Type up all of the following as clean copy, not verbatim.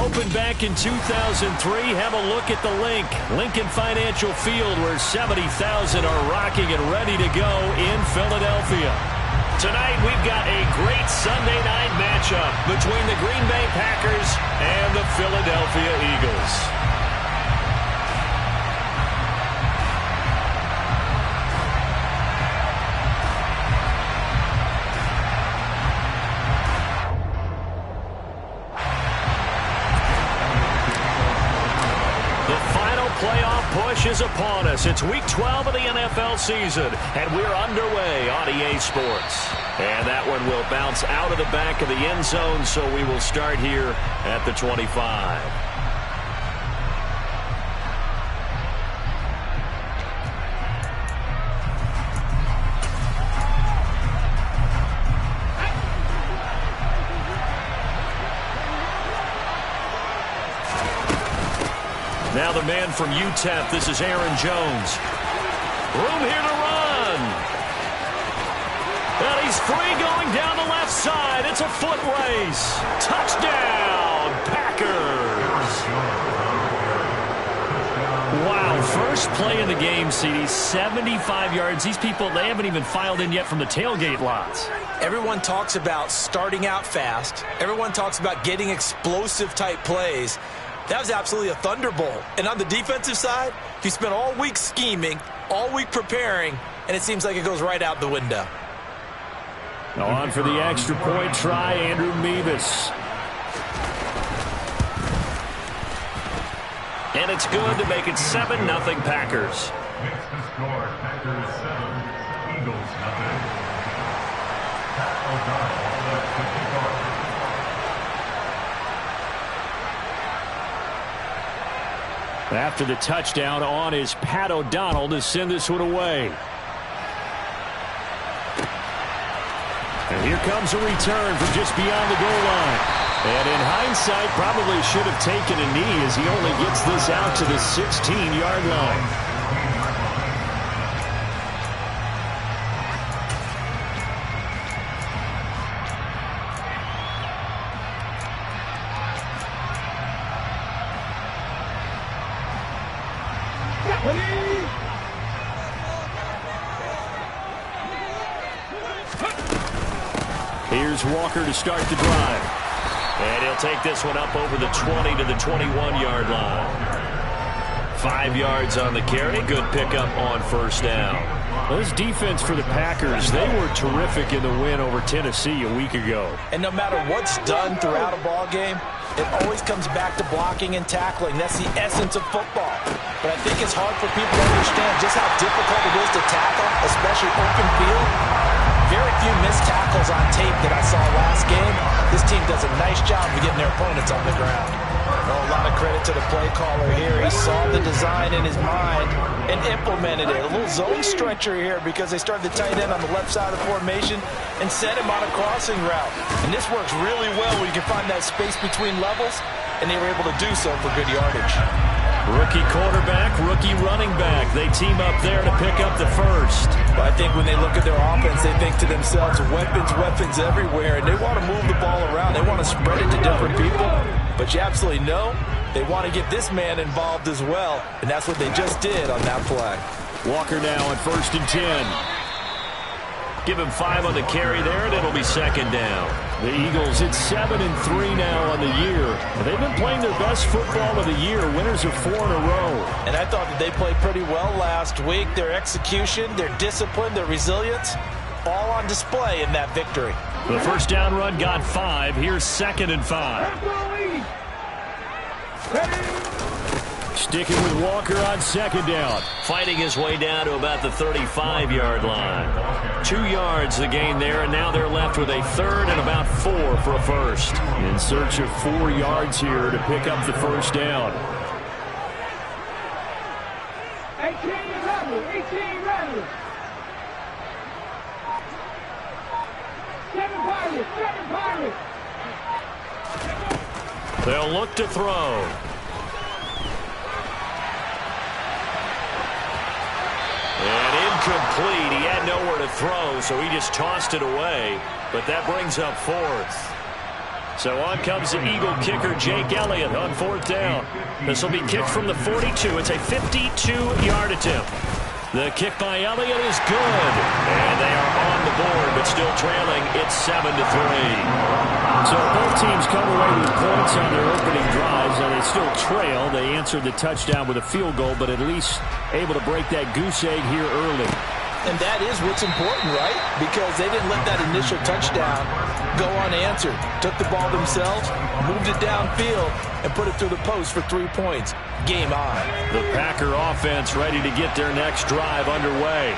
opened back in 2003. Have a look at the Lincoln Financial Field, where 70,000 are rocking and ready to go in Philadelphia. Tonight, we've got a great Sunday night matchup between the Green Bay Packers and the Philadelphia Eagles. Push is upon us. It's week 12 of the NFL season, and we're underway on EA Sports. And that one will bounce out of the back of the end zone, so we will start here at the 25. Now the man from UTEP, this is Aaron Jones. Room here to run. And he's free going down the left side. It's a foot race. Touchdown, Packers. Wow, first play in the game, CD, 75 yards. These people, they haven't even filed in yet from the tailgate lots. Everyone talks about starting out fast. Everyone talks about getting explosive type plays. That was absolutely a thunderbolt. And on the defensive side, you spent all week scheming, all week preparing, and it seems like it goes right out the window. On for the extra point try, Andrew Mevis. And it's good to make it 7-0 Packers. Makes the score Packers 7, Eagles 0. Pat O'Donnell, the kickoff. After the touchdown, on is Pat O'Donnell to send this one away. And here comes a return from just beyond the goal line. And in hindsight, probably should have taken a knee as he only gets this out to the 16-yard line. Here's Walker to start the drive. And he'll take this one up over the 20 to the 21-yard line. 5 yards on the carry. Good pickup on first down. Well, this defense for the Packers, they were terrific in the win over Tennessee a week ago. And no matter what's done throughout a ball game, it always comes back to blocking and tackling. That's the essence of football. But I think it's hard for people to understand just how difficult it is to tackle, especially open field. Very few missed tackles on tape that I saw last game. This team does a nice job of getting their opponents on the ground. Oh, a lot of credit to the play caller here. He saw the design in his mind and implemented it. A little zone stretcher here because they started the tight end on the left side of the formation and sent him on a crossing route. And this works really well where you can find that space between levels, and they were able to do so for good yardage. Rookie quarterback, rookie running back. They team up there to pick up the first. But I think when they look at their offense, they think to themselves, weapons everywhere, and they want to move the ball around. They want to spread it to different people. But you absolutely know they want to get this man involved as well, and that's what they just did on that play. Walker now at 1st and 10. Give him 5 on the carry there, and it'll be second down. The Eagles, it's 7-3 now on the year. They've been playing their best football of the year. Winners of 4 in a row. And I thought that they played pretty well last week. Their execution, their discipline, their resilience, all on display in that victory. The first down run got 5. Here's 2nd and 5. Sticking with Walker on 2nd down. Fighting his way down to about the 35-yard line. 2 yards the gain there, and now they're left with a 3rd and about 4 for a first. In search of 4 yards here to pick up the first down. 18 ready. 7 Pirates. They'll look to throw. And incomplete. He had nowhere to throw, so he just tossed it away. But that brings up 4th. So on comes the Eagle kicker, Jake Elliott, on 4th down. This will be kicked from the 42. It's a 52-yard attempt. The kick by Elliott is good. And they are on the board, but still trailing. It's 7-3. So both teams come away with points on their opening drives, and they still trail. They answered the touchdown with a field goal, but at least able to break that goose egg here early. And that is what's important, right? Because they didn't let that initial touchdown go unanswered. Took the ball themselves, moved it downfield, and put it through the post for 3 points. Game on. The Packer offense ready to get their next drive underway.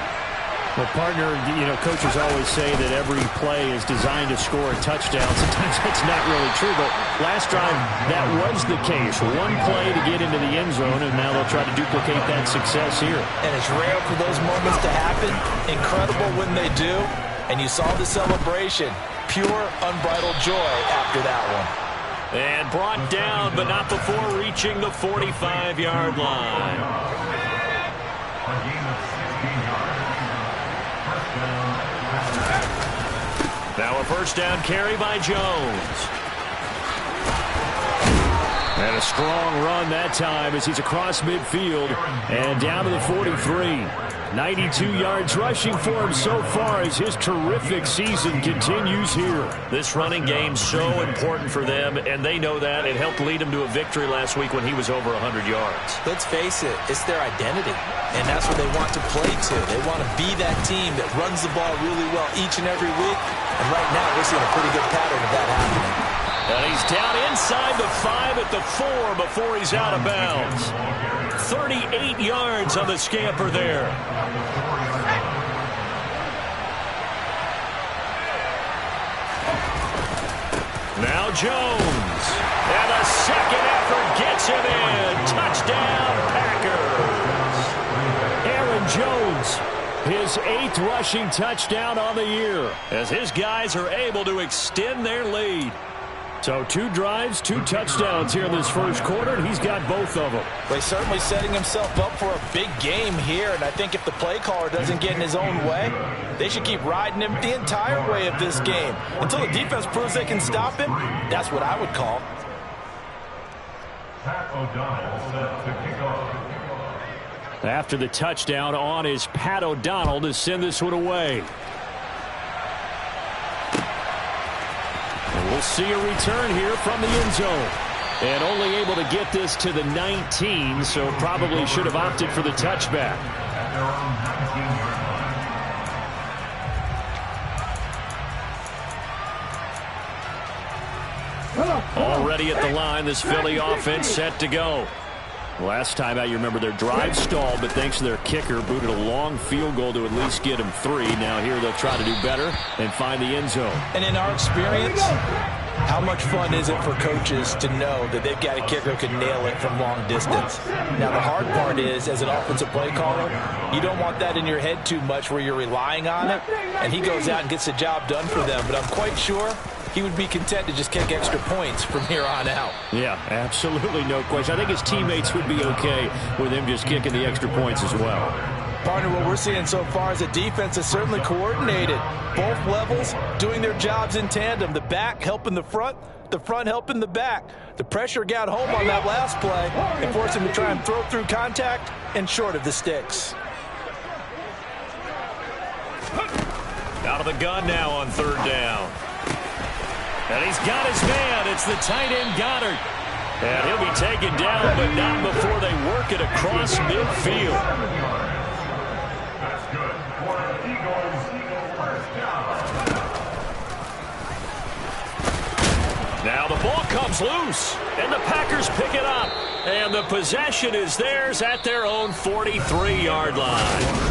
Well, partner, coaches always say that every play is designed to score a touchdown. Sometimes that's not really true, but last drive, that was the case. One play to get into the end zone, and now they'll try to duplicate that success here. And it's rare for those moments to happen. Incredible when they do. And you saw the celebration. Pure, unbridled joy after that one. And brought down, but not before reaching the 45-yard line. A gain of 16 yards. Now a first down carry by Jones. And a strong run that time as he's across midfield and down to the 43. 92 yards rushing for him so far as his terrific season continues here. This running game so important for them, and they know that. It helped lead them to a victory last week when he was over 100 yards. Let's face it, it's their identity, and that's what they want to play to. They want to be that team that runs the ball really well each and every week, and right now we're seeing a pretty good pattern of that happening. And he's down inside the 5 at the 4 before he's out of bounds. 38 yards on the scamper there. Now Jones. And a second effort gets him in. Touchdown, Packers. Aaron Jones, his 8th rushing touchdown on the year, as his guys are able to extend their lead. So 2 drives, 2 touchdowns here in this first quarter, and he's got both of them. Well, he's certainly setting himself up for a big game here, and I think if the play caller doesn't get in his own way, they should keep riding him the entire way of this game. Until the defense proves they can stop him, that's what I would call. Pat O'Donnell set to kick off. After the touchdown, on is Pat O'Donnell to send this one away. We'll see a return here from the end zone. And only able to get this to the 19, so probably should have opted for the touchback. At their own 19-yard line. Already at the line, this Philly offense set to go. Last time out, you remember their drive stalled, but thanks to their kicker, booted a long field goal to at least get him 3. Now here they'll try to do better and find the end zone. And in our experience, how much fun is it for coaches to know that they've got a kicker who can nail it from long distance? Now, the hard part is, as an offensive play caller, you don't want that in your head too much where you're relying on it, and he goes out and gets the job done for them. But I'm quite sure he would be content to just kick extra points from here on out. Yeah, absolutely no question. I think his teammates would be okay with him just kicking the extra points as well. Partner, what we're seeing so far is a defense that's certainly coordinated. Both levels doing their jobs in tandem. The back helping the front helping the back. The pressure got home on that last play and forced him to try and throw through contact and short of the sticks. Out of the gun now on 3rd down. And he's got his man. It's the tight end Goddard. And he'll be taken down, but not before they work it across midfield. That's good for Eagles. First down. Now the ball comes loose, and the Packers pick it up. And the possession is theirs at their own 43-yard line.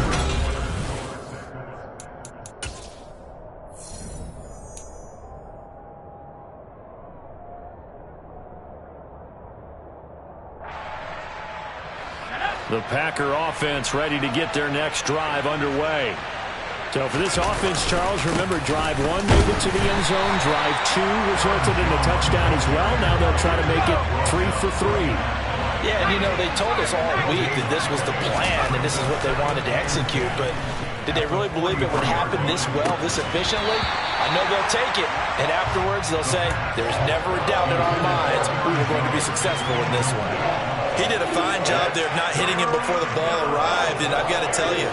The Packer offense ready to get their next drive underway. So for this offense, Charles, remember drive 1 made it to the end zone. Drive 2 resulted in a touchdown as well. Now they'll try to make it 3 for 3. Yeah, and they told us all week that this was the plan and this is what they wanted to execute. But did they really believe it would happen this well, this efficiently? I know they'll take it. And afterwards, they'll say, there's never a doubt in our minds we were going to be successful in this one. He did a fine job there of not hitting him before the ball arrived, and I've got to tell you,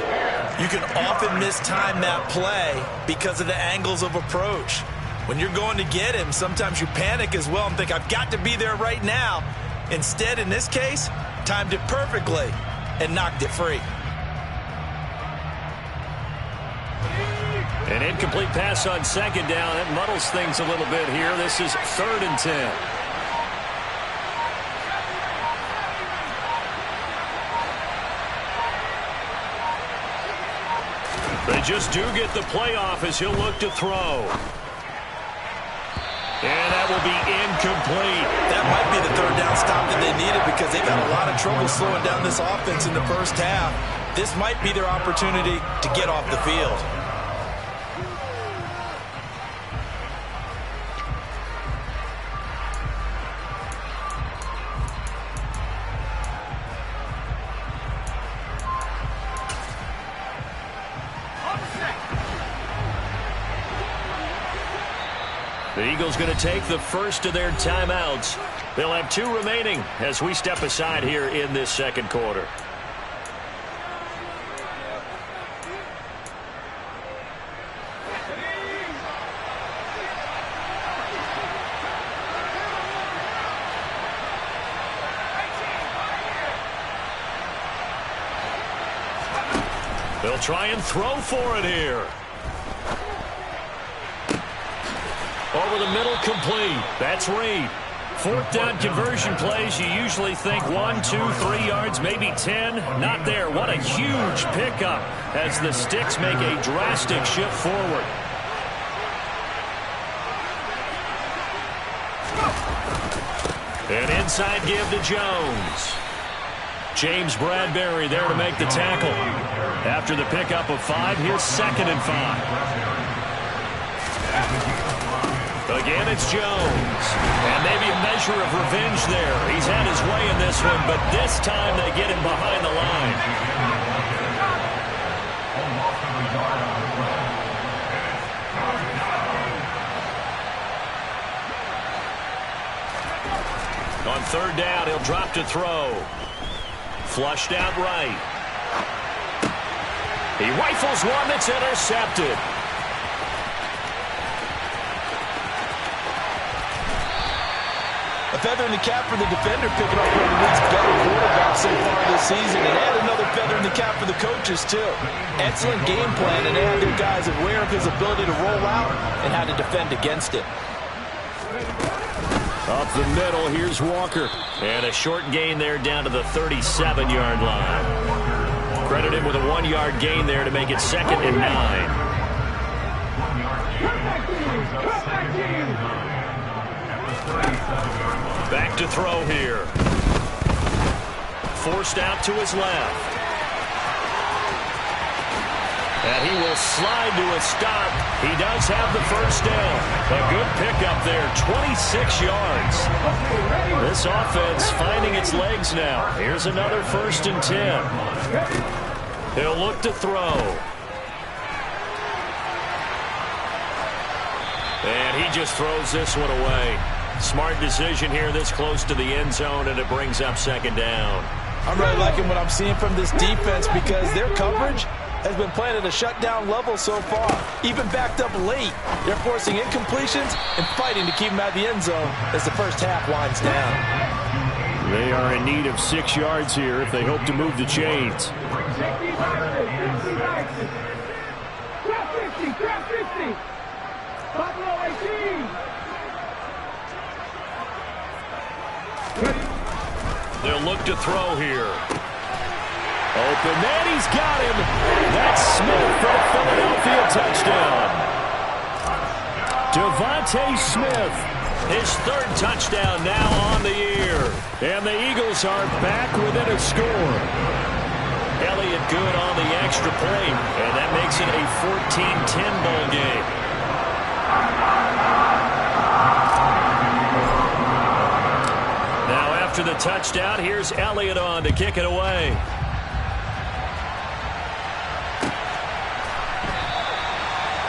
you can often mistime that play because of the angles of approach. When you're going to get him, sometimes you panic as well and think, I've got to be there right now. Instead, in this case, timed it perfectly and knocked it free. An incomplete pass on second down. That muddles things a little bit here. This is 3rd and 10. They just do get the playoff as he'll look to throw. And that will be incomplete. That might be the 3rd down stop that they needed because they've had a lot of trouble slowing down this offense in the first half. This might be their opportunity to get off the field. The Eagles going to take the first of their timeouts. They'll have 2 remaining as we step aside here in this second quarter. They'll try and throw for it here. Over the middle, complete. That's Reed. 4th down conversion plays, you usually think 1, 2, 3 yards, maybe 10. Not there. What a huge pickup as the Sticks make a drastic shift forward. An inside give to Jones. James Bradbury there to make the tackle. After the pickup of 5, here's 2nd and 5. Again, it's Jones. And maybe a measure of revenge there. He's had his way in this one, but this time they get him behind the line. On 3rd down, he'll drop to throw. Flushed out right. He rifles one that's intercepted. A feather in the cap for the defender, picking up one of the league's better quarterbacks so far this season, and another feather in the cap for the coaches, too. Excellent game plan, and they had their guys aware of his ability to roll out and how to defend against it. Up the middle, here's Walker. And a short gain there down to the 37-yard line. Credited with a 1-yard gain there to make it 2nd and 9. Back to throw here. Forced out to his left. And he will slide to a stop. He does have the first down. A good pickup there, 26 yards. This offense finding its legs now. Here's another 1st and 10. He'll look to throw. And he just throws this one away. Smart decision here this close to the end zone, and it brings up 2nd down. I'm really liking what I'm seeing from this defense because their coverage has been playing at a shutdown level so far. Even backed up late, they're forcing incompletions and fighting to keep them out of the end zone as the first half winds down. They are in need of 6 yards here if they hope to move the chains. They'll look to throw here. Open, and he's got him. That's Smith for the Philadelphia touchdown. Devontae Smith, his 3rd touchdown now on the year. And the Eagles are back within a score. Elliott good on the extra point, and that makes it a 14-10 ball game. Now after the touchdown, here's Elliott on to kick it away.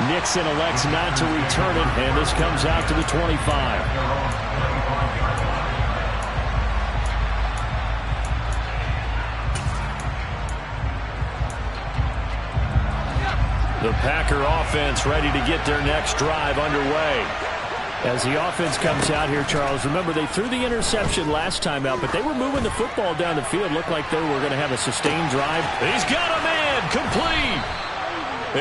Nixon elects not to return it, and this comes out to the 25. The Packer offense ready to get their next drive underway. As the offense comes out here, Charles, remember they threw the interception last time out, but they were moving the football down the field. Looked like they were going to have a sustained drive. He's got a man complete.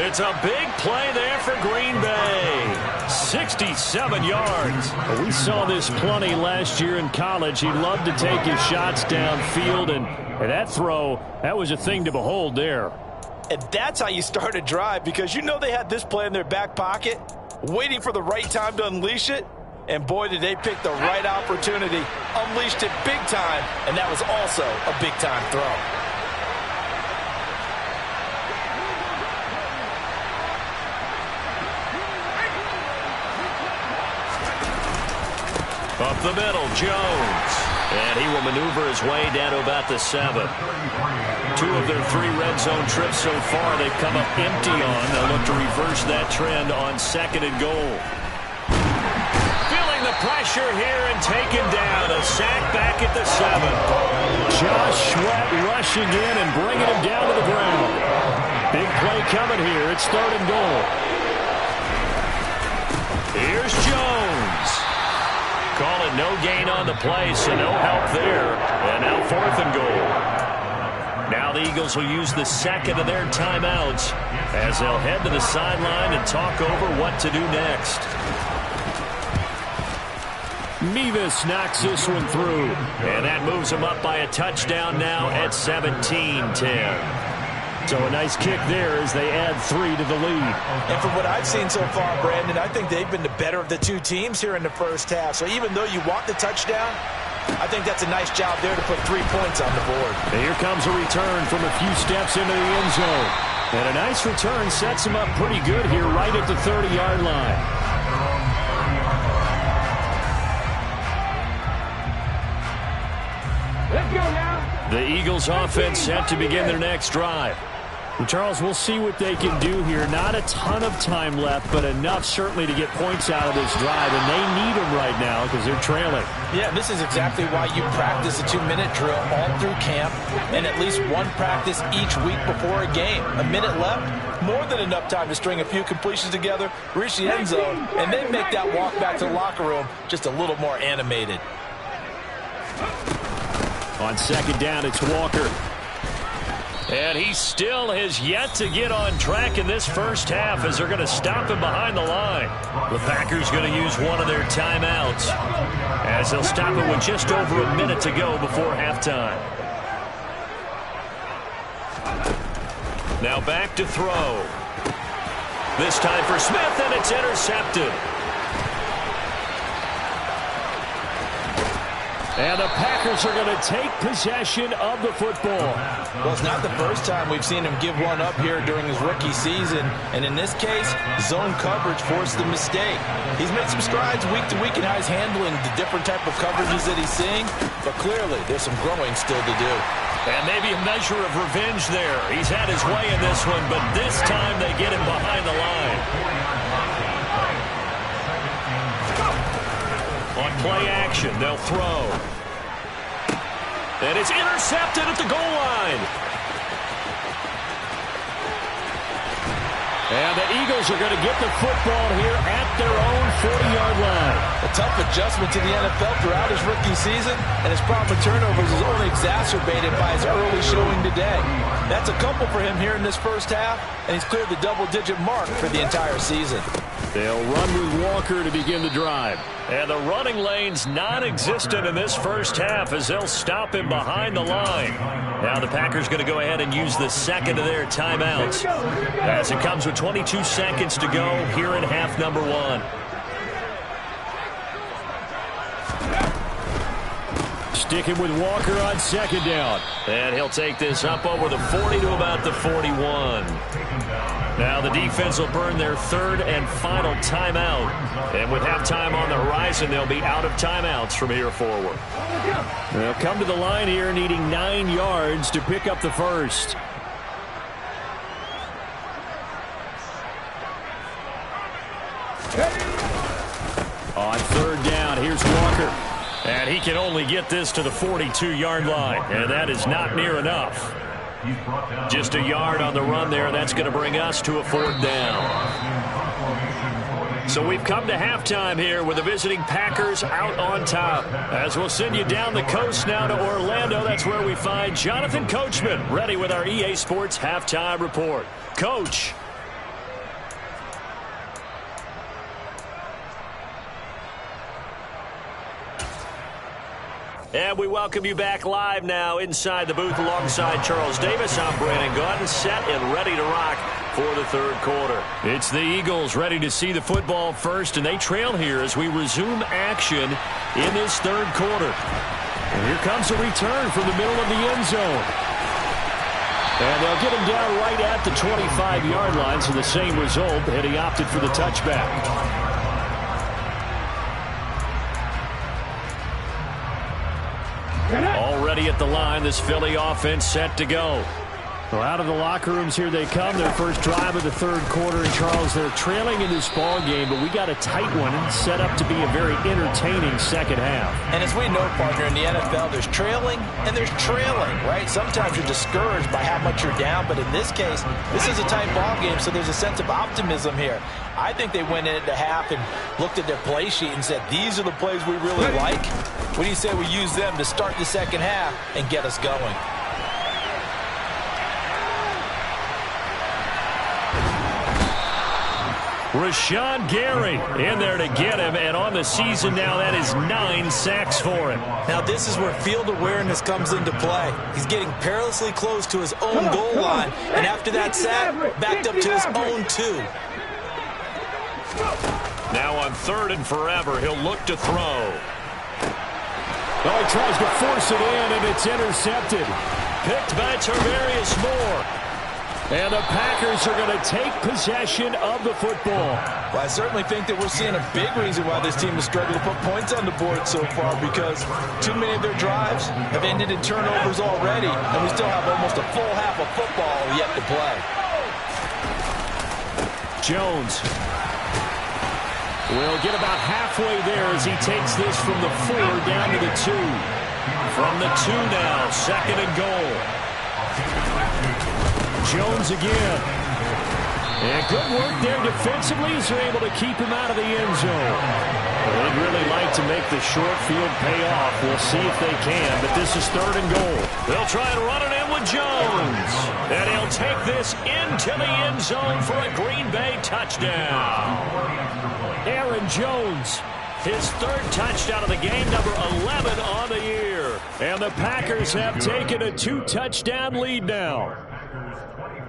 It's a big play there for Green Bay. 67 yards. We saw this plenty last year in college. He loved to take his shots downfield, and that throw, that was a thing to behold there. And that's how you start a drive, because you know they had this play in their back pocket, waiting for the right time to unleash it. And boy, did they pick the right opportunity. Unleashed it big time, and that was also a big-time throw. Up the middle, Jones. And he will maneuver his way down to about the 7. 2 of their 3 red zone trips so far they've come up empty on. They'll look to reverse that trend on 2nd and goal. Feeling the pressure here and taken down. A sack back at the 7. Josh Sweat rushing in and bringing him down to the ground. Big play coming here. It's 3rd and goal. Here's Jones. Call it no gain on the play, so no help there. And now 4th and goal. Now the Eagles will use the 2nd of their timeouts as they'll head to the sideline and talk over what to do next. Mevis knocks this one through. And that moves them up by a touchdown now at 17-10. So a nice kick there as they add 3 to the lead. And from what I've seen so far, Brandon, I think they've been the better of the 2 teams here in the first half. So even though you want the touchdown, I think that's a nice job there to put 3 points on the board. And here comes a return from a few steps into the end zone. And a nice return sets them up pretty good here right at the 30-yard line. Let's go now. The Eagles offense set to begin their next drive. And Charles, we'll see what they can do here. Not a ton of time left, but enough certainly to get points out of this drive, and they need them right now because they're trailing. Yeah, this is exactly why you practice a 2-minute drill all through camp and at least one practice each week before a game. A minute left, more than enough time to string a few completions together, reach the end zone, and then make that walk back to the locker room just a little more animated. On 2nd down, it's Walker. And he still has yet to get on track in this first half as they're going to stop him behind the line. The Packers going to use one of their timeouts as they'll stop it with just over a minute to go before halftime. Now back to throw. This time for Smith, and it's intercepted. And the Packers are going to take possession of the football. Well, it's not the first time we've seen him give one up here during his rookie season. And in this case, zone coverage forced the mistake. He's made some strides week to week in how he's handling the different type of coverages that he's seeing. But clearly, there's some growing still to do. And maybe a measure of revenge there. He's had his way in this one, but this time they get him behind the line. On play action, they'll throw. And it's intercepted at the goal line. And the Eagles are going to get the football here at their own 40-yard line. A tough adjustment to the NFL throughout his rookie season, and his problem with turnovers is only exacerbated by his early showing today. That's a couple for him here in this first half, and he's cleared the double-digit mark for the entire season. They'll run with Walker to begin the drive. And the running lane's non-existent in this first half as they'll stop him behind the line. Now the Packers going to go ahead and use the 2nd of their timeouts as it comes with 22 seconds to go here in half number 1. Sticking with Walker on 2nd down. And he'll take this up over the 40 to about the 41. Now the defense will burn their 3rd and final timeout. And with halftime on the horizon, they'll be out of timeouts from here forward. They'll come to the line here needing 9 yards to pick up the first. On third down, here's Walker. And he can only get this to the 42-yard line, and that is not near enough. Just a yard on the run there. That's going to bring us to a fourth down. So we've come to halftime here with the visiting Packers out on top. As we'll send you down the coast now to Orlando, that's where we find Jonathan Coachman ready with our EA Sports halftime report. Coach. And we welcome you back live now inside the booth alongside Charles Davis. I'm Brandon Gaudin, set and ready to rock for the third quarter. It's the Eagles ready to see the football first, and they trail here as we resume action in this third quarter. And here comes a return from the middle of the end zone. And they'll get him down right at the 25-yard line, so the same result, and he opted for the touchback. Already at the line, this Philly offense set to go. Well, out of the locker rooms here they come. Their first drive of the third quarter. And, Charles, they're trailing in this ball game, but we got a tight one and set up to be a very entertaining second half. And as we know, partner, in the NFL, there's trailing and there's trailing, right? Sometimes you're discouraged by how much you're down, but in this case, this is a tight ball game, so there's a sense of optimism here. I think they went in at the half and looked at their play sheet and said, these are the plays we really like. What do you say we use them to start the second half and get us going? Rashawn Gary in there to get him, and on the season now, that is 9 sacks for him. Now this is where field awareness comes into play. He's getting perilously close to his own goal line, and after that sack, backed up to his own 2. Now on third and forever, he'll look to throw. Oh, he tries to force it in, and it's intercepted. Picked by Tarvarius Moore. And the Packers are going to take possession of the football. Well, I certainly think that we're seeing a big reason why this team has struggled to put points on the board so far, because too many of their drives have ended in turnovers already, and we still have almost a full half of football yet to play. Jones will get about halfway there as he takes this from the 4 down to the 2. From the 2 now, second and goal. Jones again. And good work there defensively as they're able to keep him out of the end zone. They'd really like to make the short field pay off. We'll see if they can, but this is third and goal. They'll try and run it in with Jones. And he'll take this into the end zone for a Green Bay touchdown. Aaron Jones. His third touchdown of the game, number 11 on the year. And the Packers have taken a 2-touchdown lead now.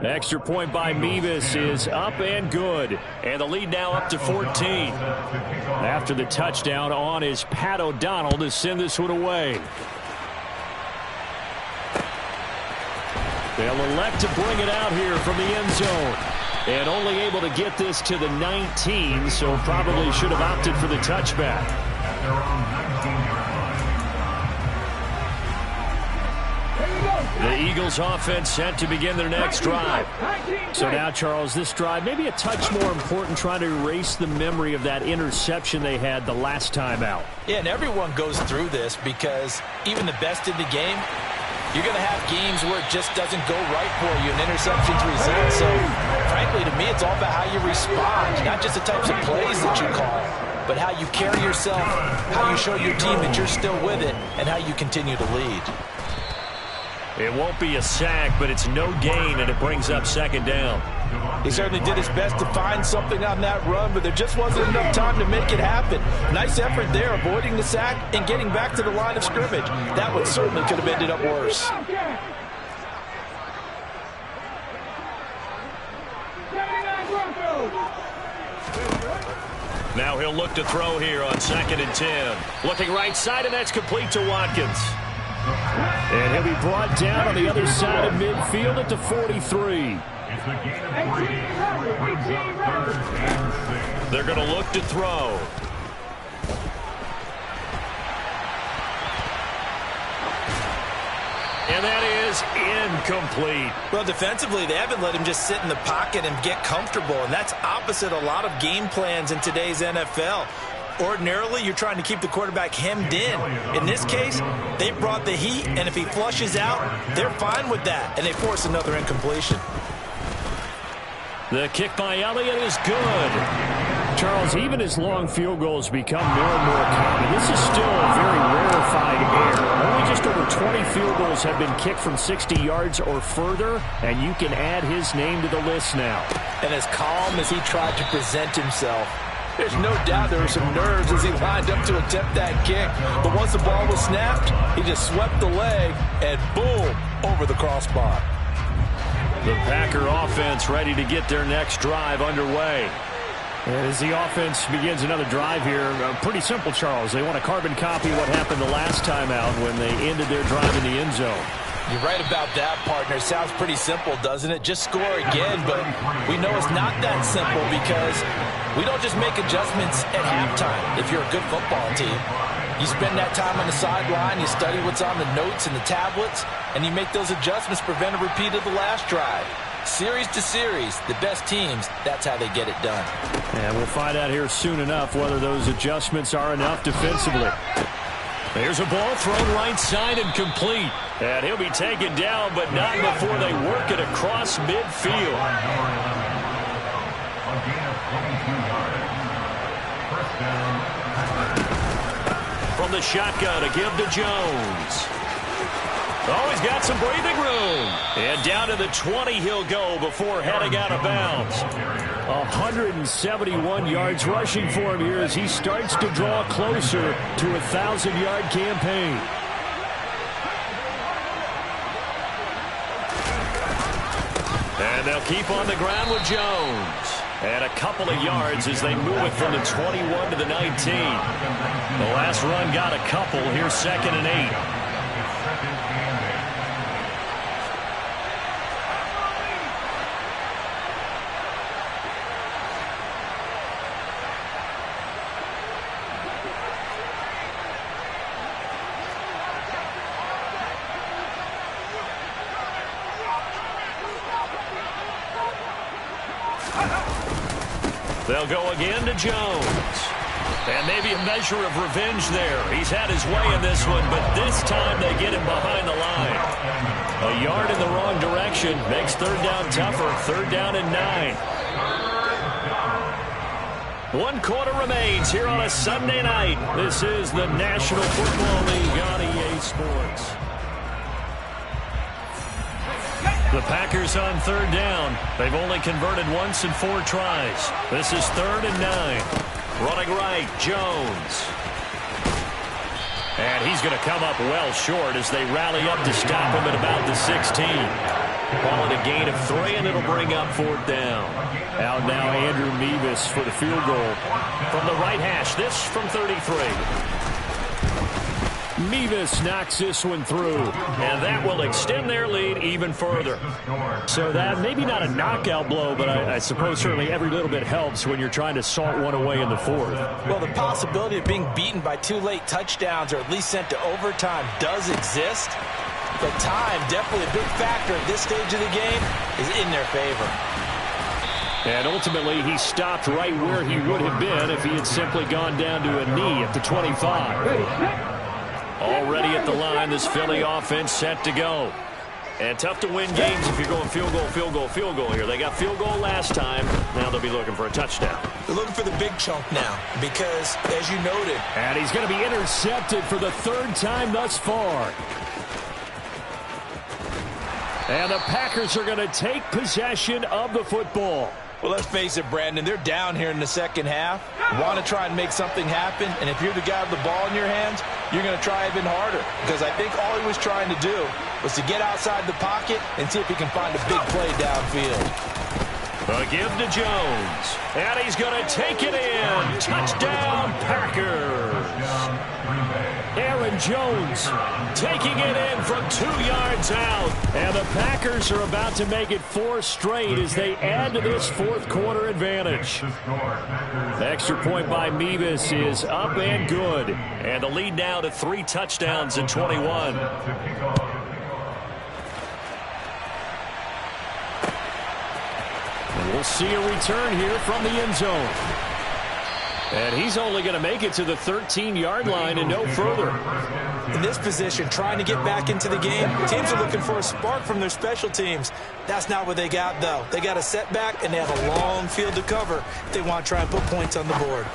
Extra point by Mevis is up and good. And the lead now up to 14. After the touchdown on is Pat O'Donnell to send this one away. They'll elect to bring it out here from the end zone. And only able to get this to the 19, so probably should have opted for the touchback. The Eagles offense set to begin their next drive. So now, Charles, this drive maybe a touch more important, trying to erase the memory of that interception they had the last time out. Yeah, and everyone goes through this because even the best in the game, you're going to have games where it just doesn't go right for you and interceptions result. So, frankly, to me, it's all about how you respond, not just the types of plays that you call, but how you carry yourself, how you show your team that you're still with it, and how you continue to lead. It won't be a sack, but it's no gain, and it brings up second down. He certainly did his best to find something on that run, but there just wasn't enough time to make it happen. Nice effort there, avoiding the sack and getting back to the line of scrimmage. That one certainly could have ended up worse. Now he'll look to throw here on second and 10. Looking right side, and that's complete to Watkins. And he'll be brought down on the other side of midfield at the 43. They're going to look to throw. And that is incomplete. Well, defensively, they haven't let him just sit in the pocket and get comfortable, and that's opposite a lot of game plans in today's NFL. Ordinarily, you're trying to keep the quarterback hemmed in. In this case, they brought the heat, and if he flushes out, they're fine with that, and they force another incompletion. The kick by Elliott is good. Charles, even as long field goals become more and more common, this is still a very rarefied air. Only just over 20 field goals have been kicked from 60 yards or further, and you can add his name to the list now. And as calm as he tried to present himself, there's no doubt there were some nerves as he lined up to attempt that kick. But once the ball was snapped, he just swept the leg, and boom, over the crossbar. The Packer offense ready to get their next drive underway. As the offense begins another drive here, pretty simple, Charles. They want to carbon copy what happened the last time out when they ended their drive in the end zone. You're right about that, partner. Sounds pretty simple, doesn't it? Just score again, but we know it's not that simple because we don't just make adjustments at halftime if you're a good football team. You spend that time on the sideline, you study what's on the notes and the tablets, and you make those adjustments, prevent a repeat of the last drive. Series to series, the best teams, that's how they get it done. And we'll find out here soon enough whether those adjustments are enough defensively. There's a ball thrown right side and complete. And he'll be taken down, but not before they work it across midfield. From the shotgun, a give to Jones. Oh, he's got some breathing room. And down to the 20 he'll go before heading out of bounds. 171 yards rushing for him here as he starts to draw closer to a 1,000-yard campaign. And they'll keep on the ground with Jones. And a couple of yards as they move it from the 21 to the 19. The last run got a couple. Here's 2nd and 8. They'll go again to Jones. And maybe a measure of revenge there. He's had his way in this one, but this time they get him behind the line. A yard in the wrong direction makes 3rd down tougher. 3rd down and 9. 1 quarter remains here on a Sunday night. This is the National Football League on EA Sports. The Packers on 3rd down. They've only converted once in 4 tries. This is 3rd and 9. Running right, Jones. And he's going to come up well short as they rally up to stop him at about the 16. Ball at a gain of 3, and it'll bring up 4th down. Out now, Andrew Mevis for the field goal. From the right hash, this from 33. Mevis knocks this one through. And that will extend their lead even further. So that maybe not a knockout blow, but I suppose certainly every little bit helps when you're trying to salt one away in the 4th. Well, the possibility of being beaten by 2 late touchdowns or at least sent to overtime does exist. But time, definitely a big factor at this stage of the game, is in their favor. And ultimately, he stopped right where he would have been if he had simply gone down to a knee at the 25. Already at the line, this Philly offense set to go. And tough to win games if you're going field goal, field goal, field goal here. They got field goal last time. Now they'll be looking for a touchdown. They're looking for the big chunk now because, as you noted. And he's going to be intercepted for the 3rd time thus far. And the Packers are going to take possession of the football. Well, let's face it, Brandon, they're down here in the second half. Want to try and make something happen, and if you're the guy with the ball in your hands, you're going to try even harder because I think all he was trying to do was to get outside the pocket and see if he can find a big play downfield. A give to Jones, and he's going to take it in. Touchdown, Packers. Aaron Jones taking it in from 2 yards out. And the Packers are about to make it 4 straight as they add to this 4th quarter advantage. The extra point by Mevis is up and good. And the lead now to 3 touchdowns in 21. And we'll see a return here from the end zone. And he's only going to make it to the 13-yard line and no further. In this position, trying to get back into the game, teams are looking for a spark from their special teams. That's not what they got, though. They got a setback, and they have a long field to cover if they want to try and put points on the board.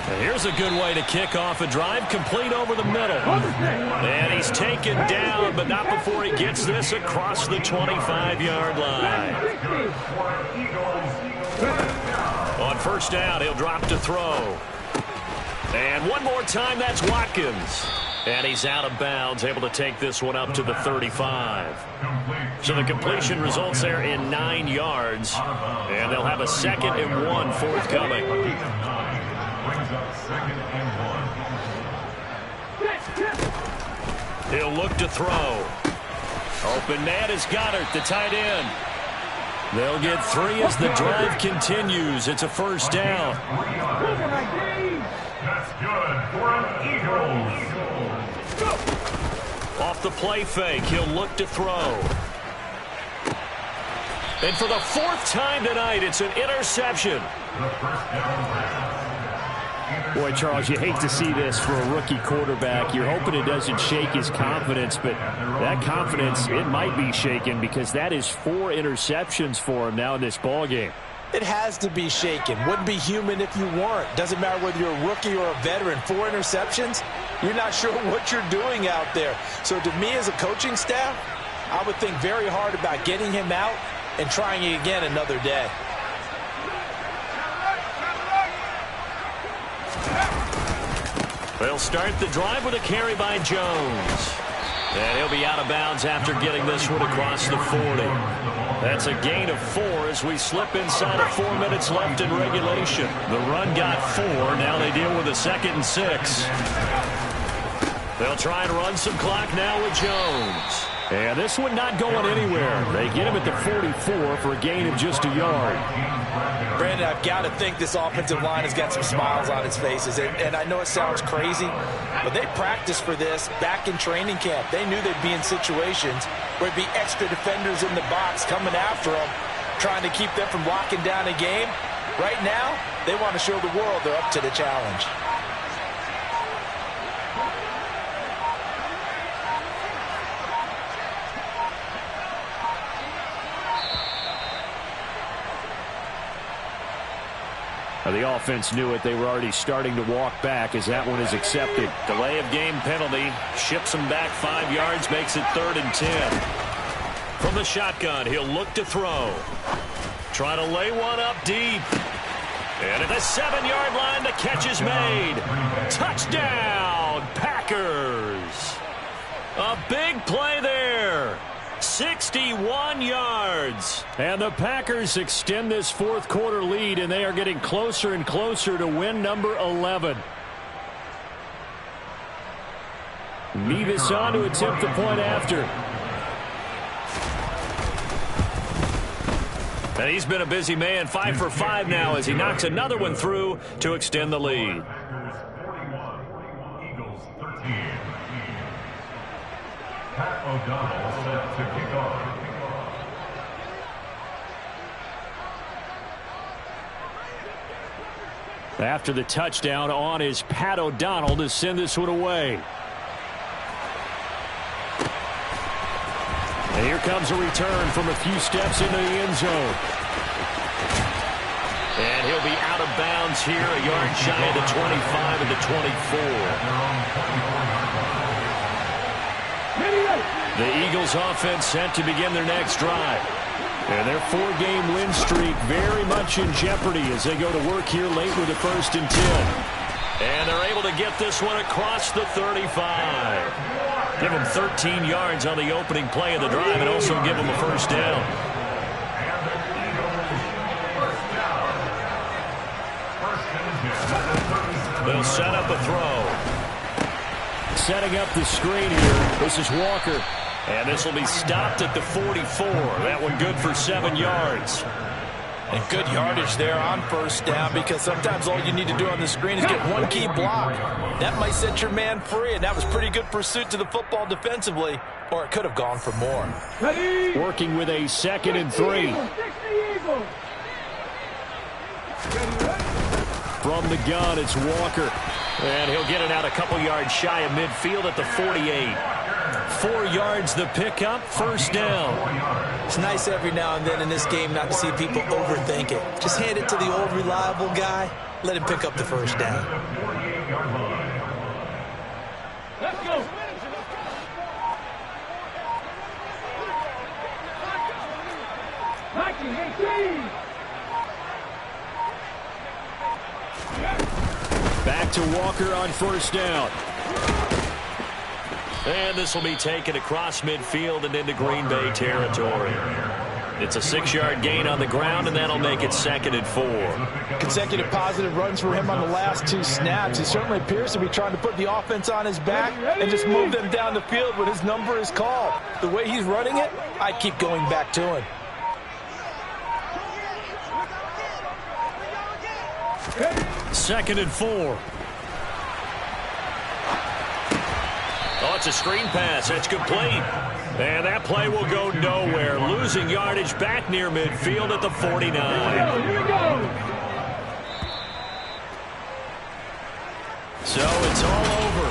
And here's a good way to kick off a drive, complete over the middle. And he's taken down, but not before he gets this across the 25-yard line. On first down, he'll drop to throw. And one more time, that's Watkins. And he's out of bounds, able to take this one up to the 35. So the completion results there in 9 yards. And they'll have a 2nd and 1 forthcoming. Brings up 2nd and 1. He'll look to throw. Open man is Goddard, the tight end. They'll get 3 as the drive continues. It's a first down. That's good for an Eagles. Off the play fake, he'll look to throw. And for the 4th time tonight, it's an interception. The first down. Boy, Charles, you hate to see this for a rookie quarterback. You're hoping it doesn't shake his confidence, but that confidence, it might be shaken because that is 4 interceptions for him now in this ballgame. It has to be shaken. Wouldn't be human if you weren't. Doesn't matter whether you're a rookie or a veteran. 4 interceptions, you're not sure what you're doing out there. So to me as a coaching staff, I would think very hard about getting him out and trying it again another day. They'll start the drive with a carry by Jones. And he'll be out of bounds after getting this one across the 40. That's a gain of 4 as we slip inside of 4 minutes left in regulation. The run got 4. Now they deal with a 2nd and 6. They'll try and run some clock now with Jones. And this one not going anywhere. They get him at the 44 for a gain of just a yard. Brandon, I've got to think this offensive line has got some smiles on its faces. And I know it sounds crazy, but they practiced for this back in training camp. They knew they'd be in situations where there'd be extra defenders in the box coming after them, trying to keep them from locking down a game. Right now, they want to show the world they're up to the challenge. The offense knew it. They were already starting to walk back as that one is accepted. Delay of game penalty. Ships him back 5 yards. Makes it 3rd and 10. From the shotgun, he'll look to throw. Try to lay one up deep. And at the 7-yard line, the catch is made. Touchdown, Packers. A big play there. 61 yards. And the Packers extend this 4th quarter lead, and they are getting closer and closer to win number 11. Nevis on to attempt the point after. And he's been a busy man, 5 for 5 now as he knocks another one through to extend the lead. Packers 41, Eagles 13. Pat O'Donnell set to kick off. After the touchdown on is Pat O'Donnell to send this one away. And here comes a return from a few steps into the end zone. And he'll be out of bounds here, a yard shy of the 25 and the 24. The Eagles offense set to begin their next drive. And their 4-game win streak very much in jeopardy as they go to work here late with a 1st and 10. And they're able to get this one across the 35. Give them 13 yards on the opening play of the drive and also give them a 1st down. They'll set up a throw. Setting up the screen here. This is Walker. And this will be stopped at the 44. That one good for 7 yards. And good yardage there on 1st down because sometimes all you need to do on the screen is get one key block. That might set your man free, and that was pretty good pursuit to the football defensively, or it could have gone for more. Working with a 2nd and 3. From the gun, it's Walker. And he'll get it out a couple yards shy of midfield at the 48. 4 yards the pickup, first down. It's nice every now and then in this game not to see people overthink it. Just hand it to the old reliable guy. Let him pick up the first down. Let's go. Back to Walker on first down. And this will be taken across midfield and into Green Bay territory. It's a 6-yard gain on the ground, and that'll make it 2nd and 4. Consecutive positive runs for him on the last 2 snaps. He certainly appears to be trying to put the offense on his back and just move them down the field when his number is called. The way he's running it, I keep going back to him. Second and 4. Oh, it's a screen pass. That's complete. And that play will go nowhere. Losing yardage back near midfield at the 49. Here we go. So it's all over.